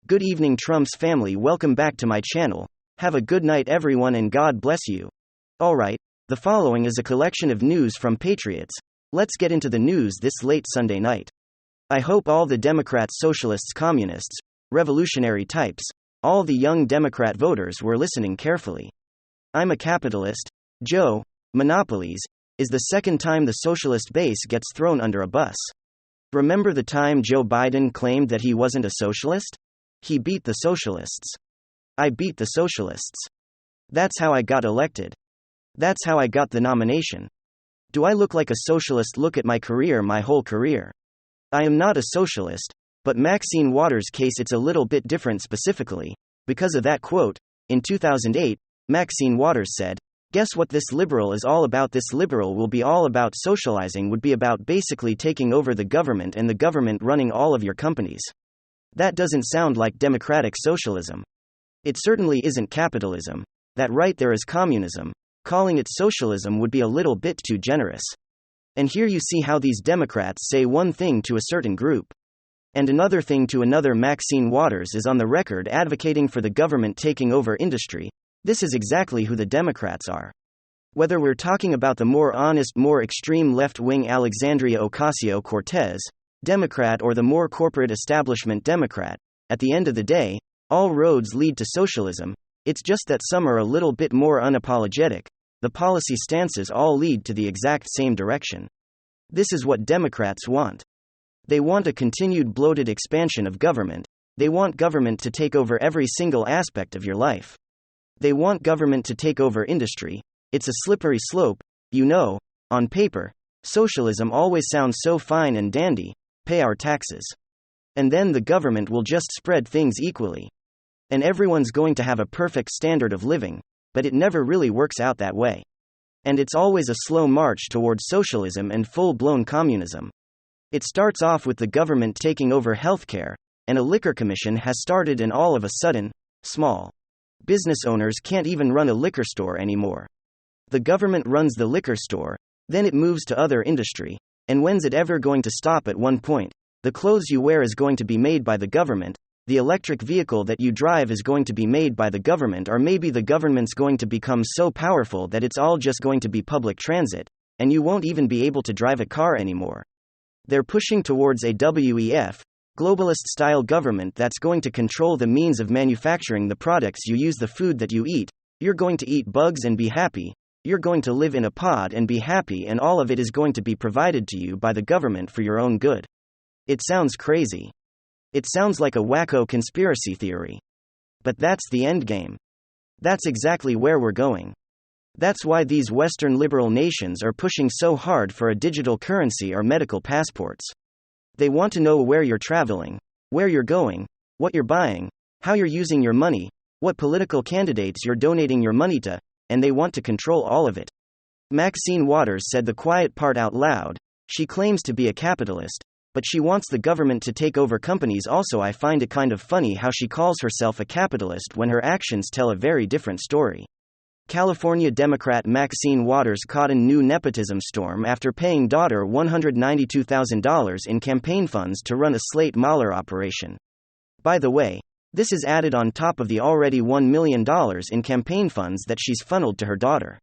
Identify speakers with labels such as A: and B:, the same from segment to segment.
A: Good evening, Trump's family. Welcome back to my channel. Have a good night, everyone, and God bless you. Alright, the following is a collection of news from Patriots. Let's get into the news this late Sunday night. I hope all the Democrats, socialists, communists, revolutionary types, all the young Democrat voters were listening carefully. I'm a capitalist. Joe, monopolies, is the second time the socialist base gets thrown under a bus. Remember the time Joe Biden claimed that he wasn't a socialist? He beat the socialists. I beat the socialists. That's how I got elected. That's how I got the nomination. Do I look like a socialist? Look at my career, my whole career. I am not a socialist, but Maxine Waters' case, it's a little bit different specifically, because of that quote. In 2008, Maxine Waters said, "Guess what this liberal is all about? This liberal will be all about socializing, would be about basically taking over the government and the government running all of your companies." That doesn't sound like democratic socialism. It certainly isn't capitalism. That right there is communism. Calling it socialism would be a little bit too generous. And here you see how these Democrats say one thing to a certain group and another thing to another. Maxine Waters is on the record advocating for the government taking over industry. This is exactly who the Democrats are. Whether we're talking about the more honest, more extreme left-wing Alexandria Ocasio-Cortez, Democrat, or the more corporate establishment Democrat, at the end of the day, all roads lead to socialism. It's just that some are a little bit more unapologetic. The policy stances all lead to the exact same direction. This is what Democrats want. They want a continued bloated expansion of government. They want government to take over every single aspect of your life. They want government to take over industry. It's a slippery slope, you know. On paper, socialism always sounds so fine and dandy. Pay our taxes. And then the government will just spread things equally. And everyone's going to have a perfect standard of living, but it never really works out that way. And it's always a slow march towards socialism and full-blown communism. It starts off with the government taking over healthcare, and a liquor commission has started, and all of a sudden, small business owners can't even run a liquor store anymore. The government runs the liquor store, then it moves to other industry. And when's it ever going to stop? At one point, the clothes you wear is going to be made by the government, the electric vehicle that you drive is going to be made by the government, or maybe the government's going to become so powerful that it's all just going to be public transit, and you won't even be able to drive a car anymore. They're pushing towards a WEF, globalist-style government that's going to control the means of manufacturing the products you use, the food that you eat. You're going to eat bugs and be happy. You're going to live in a pod and be happy, and all of it is going to be provided to you by the government for your own good. It sounds crazy. It sounds like a wacko conspiracy theory. But that's the end game. That's exactly where we're going. That's why these Western liberal nations are pushing so hard for a digital currency or medical passports. They want to know where you're traveling, where you're going, what you're buying, how you're using your money, what political candidates you're donating your money to, and they want to control all of it. Maxine Waters said the quiet part out loud. She claims to be a capitalist, but she wants the government to take over companies also. I find it kind of funny how she calls herself a capitalist when her actions tell a very different story. California Democrat Maxine Waters caught in new nepotism storm after paying daughter $192,000 in campaign funds to run a Slate Mahler operation. By the way, this is added on top of the already $1 million in campaign funds that she's funneled to her daughter.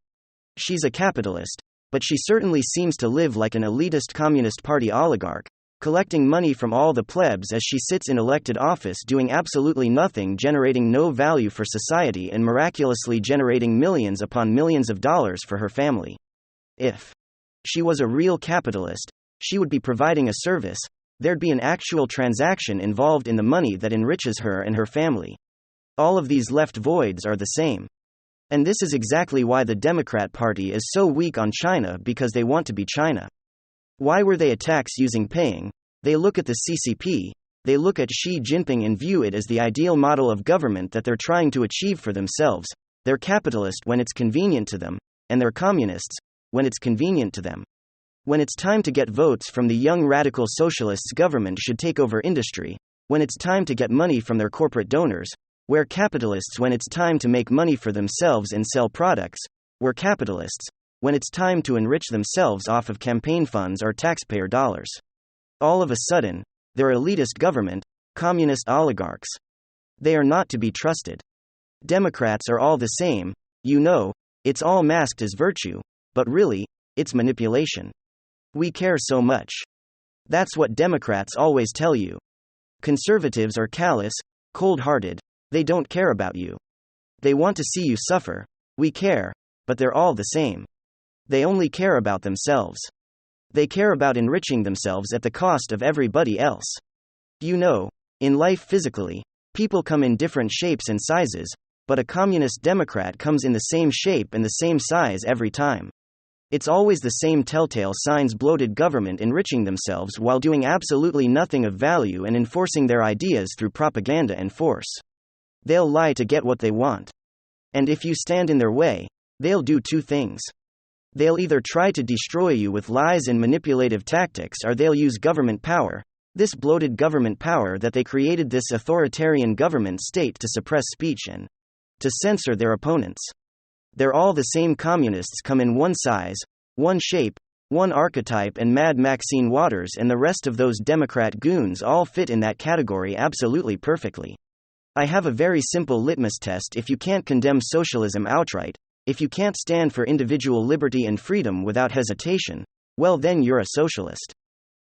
A: She's a capitalist, but she certainly seems to live like an elitist Communist Party oligarch, collecting money from all the plebs as she sits in elected office doing absolutely nothing, generating no value for society, and miraculously generating millions upon millions of dollars for her family. If she was a real capitalist, she would be providing a service. There'd be an actual transaction involved in the money that enriches her and her family. All of these left voids are the same. And this is exactly why the Democrat Party is so weak on China, because they want to be China. Why were they attacks using paying? They look at the CCP, they look at Xi Jinping and view it as the ideal model of government that they're trying to achieve for themselves. They're capitalist when it's convenient to them, and they're communists when it's convenient to them. When it's time to get votes from the young radical socialists, government should take over industry. When it's time to get money from their corporate donors, we're capitalists. When it's time to make money for themselves and sell products, we're capitalists. When it's time to enrich themselves off of campaign funds or taxpayer dollars, all of a sudden, they're elitist government, communist oligarchs. They are not to be trusted. Democrats are all the same, it's all masked as virtue, but really, it's manipulation. We care so much. That's what Democrats always tell you. Conservatives are callous, cold-hearted, they don't care about you. They want to see you suffer. We care, but they're all the same. They only care about themselves. They care about enriching themselves at the cost of everybody else. In life physically, people come in different shapes and sizes, but a communist Democrat comes in the same shape and the same size every time. It's always the same telltale signs: bloated government enriching themselves while doing absolutely nothing of value and enforcing their ideas through propaganda and force. They'll lie to get what they want. And if you stand in their way, they'll do two things. They'll either try to destroy you with lies and manipulative tactics, or they'll use government power, this bloated government power that they created, this authoritarian government state, to suppress speech and to censor their opponents. They're all the same. Communists come in one size, one shape, one archetype, and Mad Maxine Waters and the rest of those Democrat goons all fit in that category absolutely perfectly. I have a very simple litmus test: if you can't condemn socialism outright, if you can't stand for individual liberty and freedom without hesitation, well, then you're a socialist.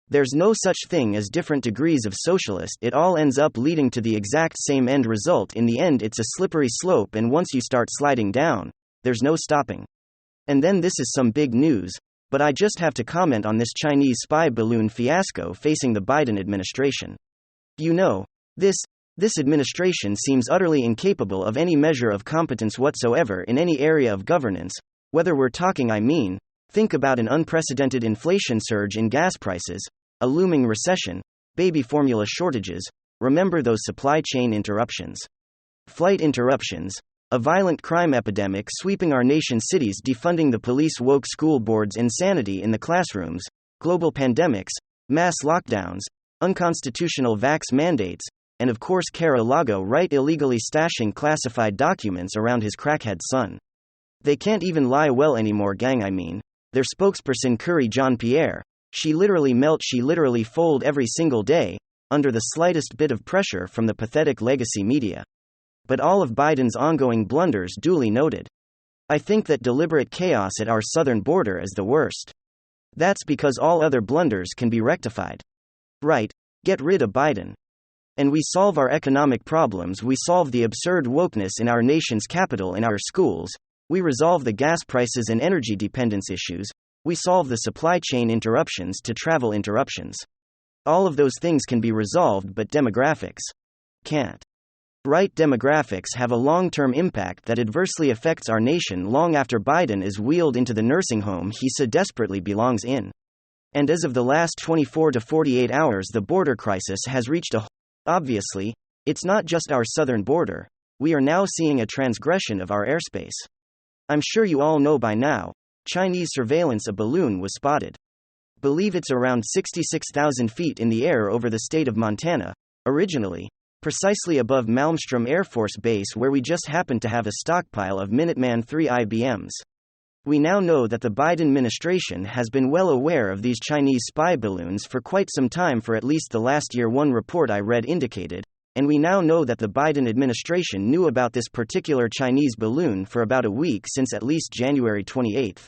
A: There's no such thing as different degrees of socialist. It all ends up leading to the exact same end result. In the end, it's a slippery slope, and once you start sliding down, there's no stopping. And then this is some big news, but I just have to comment on this Chinese spy balloon fiasco facing the Biden administration. This administration seems utterly incapable of any measure of competence whatsoever in any area of governance, whether we're talking, think about an unprecedented inflation surge in gas prices, a looming recession, baby formula shortages, remember those supply chain interruptions, flight interruptions, a violent crime epidemic sweeping our nation's cities, defunding the police, woke school boards, insanity in the classrooms, global pandemics, mass lockdowns, unconstitutional vax mandates, and of course Mar-a-Lago right illegally stashing classified documents around his crackhead son. They can't even lie well anymore, gang. Their spokesperson Curry Jean-Pierre, she literally fold every single day, under the slightest bit of pressure from the pathetic legacy media. But all of Biden's ongoing blunders duly noted. I think that deliberate chaos at our southern border is the worst. That's because all other blunders can be rectified. Right, get rid of Biden. And we solve our economic problems, we solve the absurd wokeness in our nation's capital, in our schools, we resolve the gas prices and energy dependence issues, we solve the supply chain interruptions to travel interruptions. All of those things can be resolved, but demographics can't. Right, demographics have a long-term impact that adversely affects our nation long after Biden is wheeled into the nursing home he so desperately belongs in. And as of the last 24 to 48 hours, the border crisis has reached a Obviously, it's not just our southern border. We are now seeing a transgression of our airspace. I'm sure you all know by now, Chinese surveillance, a balloon was spotted. Believe it's around 66,000 feet in the air over the state of Montana, originally, precisely above Malmstrom Air Force Base, where we just happen to have a stockpile of Minuteman III IBMs. We now know that the Biden administration has been well aware of these Chinese spy balloons for quite some time, for at least the last year, one report I read indicated, and we now know that the Biden administration knew about this particular Chinese balloon for about a week, since at least January 28.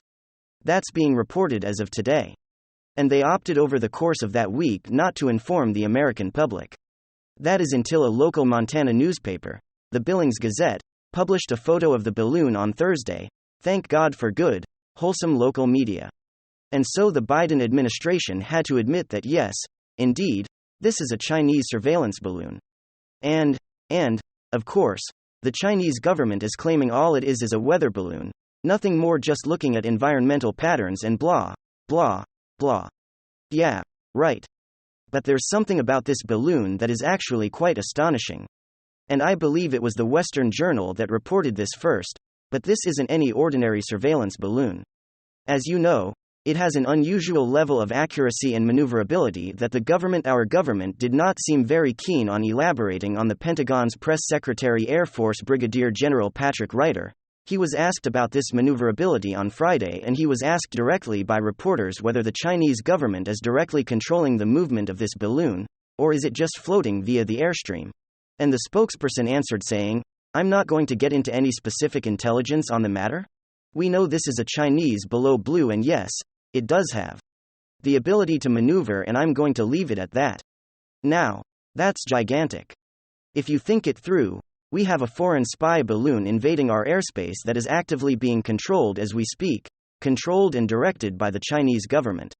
A: That's being reported as of today. And they opted over the course of that week not to inform the American public. That is until a local Montana newspaper, the Billings Gazette, published a photo of the balloon on Thursday. Thank God for good, wholesome local media. And so the Biden administration had to admit that yes, indeed, this is a Chinese surveillance balloon. And, of course, the Chinese government is claiming all it is a weather balloon, nothing more, just looking at environmental patterns and blah, blah, blah. Yeah, right. But there's something about this balloon that is actually quite astonishing. And I believe it was the Western Journal that reported this first. But this isn't any ordinary surveillance balloon. As you know, it has an unusual level of accuracy and maneuverability that our government did not seem very keen on elaborating on. The Pentagon's press secretary, Air Force Brigadier General Patrick Ryder, he was asked about this maneuverability on Friday, and he was asked directly by reporters whether the Chinese government is directly controlling the movement of this balloon, or is it just floating via the airstream. And the spokesperson answered saying, "I'm not going to get into any specific intelligence on the matter. We know this is a Chinese below blue, and yes, it does have the ability to maneuver, and I'm going to leave it at that." Now, that's gigantic. If you think it through, we have a foreign spy balloon invading our airspace that is actively being controlled as we speak, controlled and directed by the Chinese government.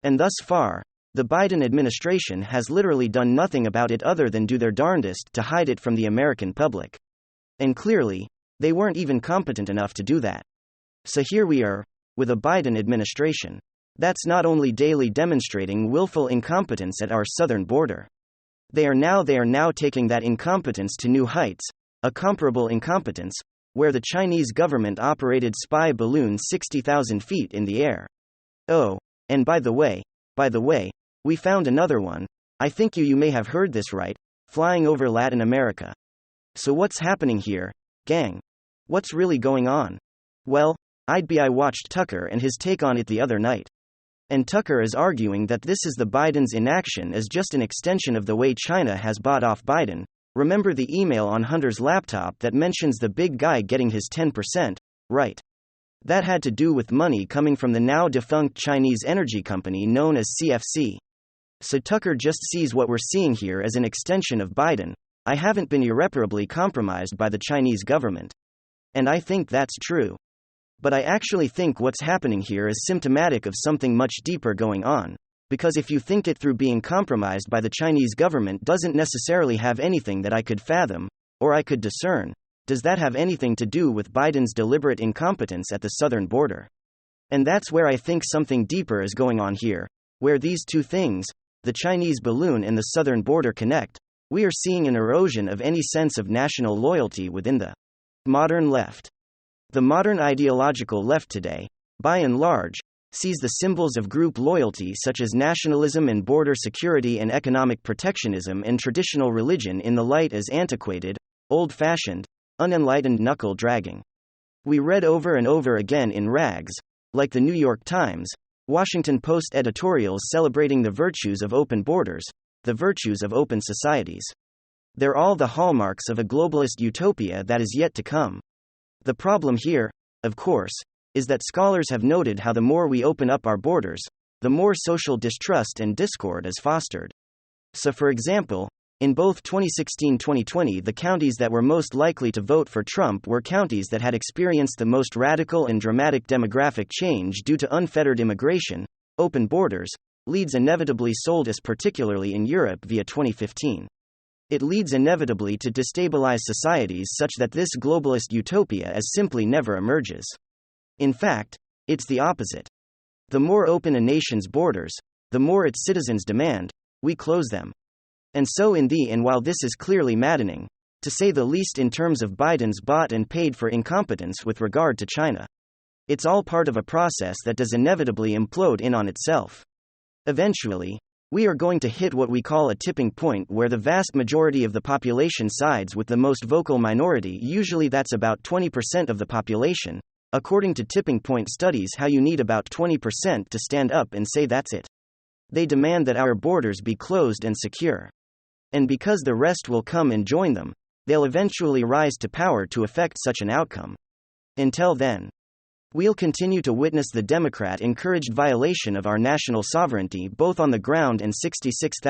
A: And thus far, the Biden administration has literally done nothing about it other than do their darndest to hide it from the American public. And clearly, they weren't even competent enough to do that. So here we are, with a Biden administration that's not only daily demonstrating willful incompetence at our southern border. They are now taking that incompetence to new heights, a comparable incompetence, where the Chinese government operated spy balloons 60,000 feet in the air. Oh, and by the way, we found another one. I think you may have heard this right, flying over Latin America. So what's happening here, gang? What's really going on? Well, I watched Tucker and his take on it the other night. And Tucker is arguing that this is the Biden's inaction is just an extension of the way China has bought off Biden. Remember the email on Hunter's laptop that mentions the big guy getting his 10%, right? That had to do with money coming from the now defunct Chinese energy company known as CFC. So Tucker just sees what we're seeing here as an extension of Biden. I haven't been irreparably compromised by the Chinese government. And I think that's true. But I actually think what's happening here is symptomatic of something much deeper going on. Because if you think it through, being compromised by the Chinese government doesn't necessarily have anything that I could fathom, or I could discern. Does that have anything to do with Biden's deliberate incompetence at the southern border? And that's where I think something deeper is going on here, where these two things, the Chinese balloon and the southern border, connect. We are seeing an erosion of any sense of national loyalty within the modern left. The modern ideological left today, by and large, sees the symbols of group loyalty such as nationalism and border security and economic protectionism and traditional religion in the light as antiquated, old-fashioned, unenlightened knuckle-dragging. We read over and over again in rags, like the New York Times, Washington Post editorials celebrating the virtues of open borders, the virtues of open societies. They're all the hallmarks of a globalist utopia that is yet to come. The problem here, of course, is that scholars have noted how the more we open up our borders, the more social distrust and discord is fostered. So for example, in both 2016-2020, the counties that were most likely to vote for Trump were counties that had experienced the most radical and dramatic demographic change due to unfettered immigration, open borders, leads inevitably sold as particularly in Europe via 2015. It leads inevitably to destabilize societies such that this globalist utopia as simply never emerges. In fact, it's the opposite. The more open a nation's borders, the more its citizens demand, we close them. And so and while this is clearly maddening, to say the least in terms of Biden's bought and paid for incompetence with regard to China, it's all part of a process that does inevitably implode in on itself. Eventually, we are going to hit what we call a tipping point where the vast majority of the population sides with the most vocal minority. Usually that's about 20% of the population. According to tipping point studies, how you need about 20% to stand up and say that's it. They demand that our borders be closed and secure. And because the rest will come and join them, they'll eventually rise to power to effect such an outcome. Until then, we'll continue to witness the Democrat-encouraged violation of our national sovereignty both on the ground and 66,000